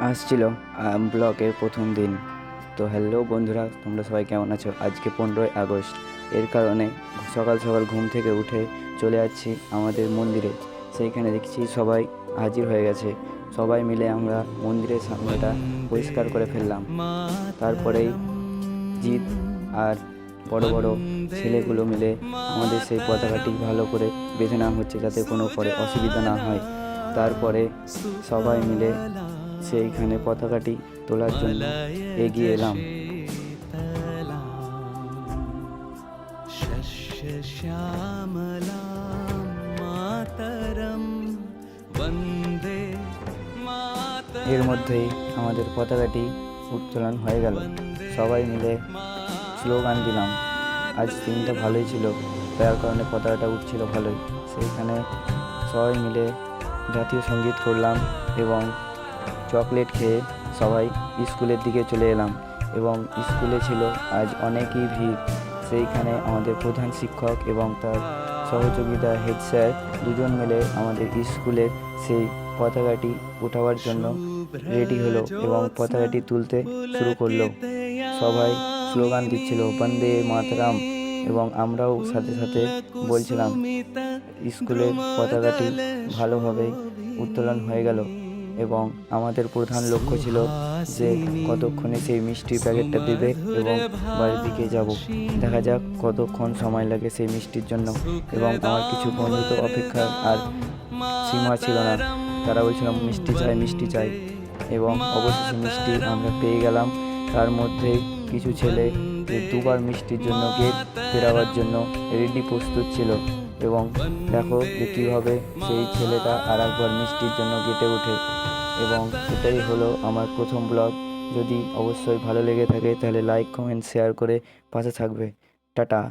আসছিল ব্লগের প্রথম দিন। তো হ্যালো বন্ধুরা, তোমরা সবাই কেমন আছো? আজকে 15ই আগস্ট। এর কারণে সকাল সকাল ঘুম থেকে উঠে চলে যাচ্ছি আমাদের মন্দিরে। সেইখানে দেখছি সবাই হাজির হয়ে গেছে। সবাই মিলে আমরা মন্দিরের সামনেটা পরিষ্কার করে ফেললাম। তারপরেই জিৎ আর বড় বড় ছেলেগুলো মিলে আমাদের সেই পতাকাটি ভালো করে বেঁধে নেওয়া হচ্ছে, যাতে কোনো পরে অসুবিধা না হয়। তারপরে সবাই মিলে সেইখানে পতাকাটি তোলার জন্য এগিয়ে এলাম। এর মধ্যেই আমাদের পতাকাটি উত্তোলন হয়ে গেল। সবাই মিলে স্লোগান দিলাম। আজ দিনটা ভালোই ছিল, তার কারণে পতাকাটা উঠছিল ভালোই। সেইখানে সবাই মিলে জাতীয় সঙ্গীত করলাম এবং চকলেট খেয়ে সবাই স্কুলের দিকে চলে এলাম। এবং স্কুলে ছিল আজ অনেকই ভিড়। সেইখানে আমাদের প্রধান শিক্ষক এবং তার সহযোগিতা হেড স্যার দুজন মিলে আমাদের স্কুলের সেই পতাকাটি উঠাবার জন্য রেডি হলো এবং পতাকাটি তুলতে শুরু করলো। সবাই স্লোগান দিচ্ছিল বন্দে মাতরম, এবং আমরাও সাথে সাথে বলছিলাম। স্কুলের পতাকাটি ভালোভাবে উত্তোলন হয়ে গেল এবং আমাদের প্রধান লক্ষ্য ছিল যে কতক্ষণে সেই মিষ্টির প্যাকেটটা দেবে এবং বাড়ির দিকে যাব। দেখা যাক কতক্ষণ সময় লাগে সেই মিষ্টির জন্য। এবং আমার কিছু বন্ধু তো অপেক্ষার আর সীমা ছিল না, তারা বলছিল মিষ্টি চাই মিষ্টি চাই। এবং অবশেষে মিষ্টি আমরা পেয়ে গেলাম। তার মধ্যে কিছু ছেলে যে দুবার মিষ্টির জন্য গেট পেরাবার জন্য রেডি প্রস্তুত ছিল। এবং দেখো যে কীভাবে সেই ছেলেটা আর একবার মিষ্টির জন্য গেটে ওঠে। এবং এটাই হলো আমার প্রথম ব্লগ। যদি অবশ্যই ভালো লেগে থাকে তাহলে লাইক কমেন্ট শেয়ার করে পাশে থাকবে। টাটা।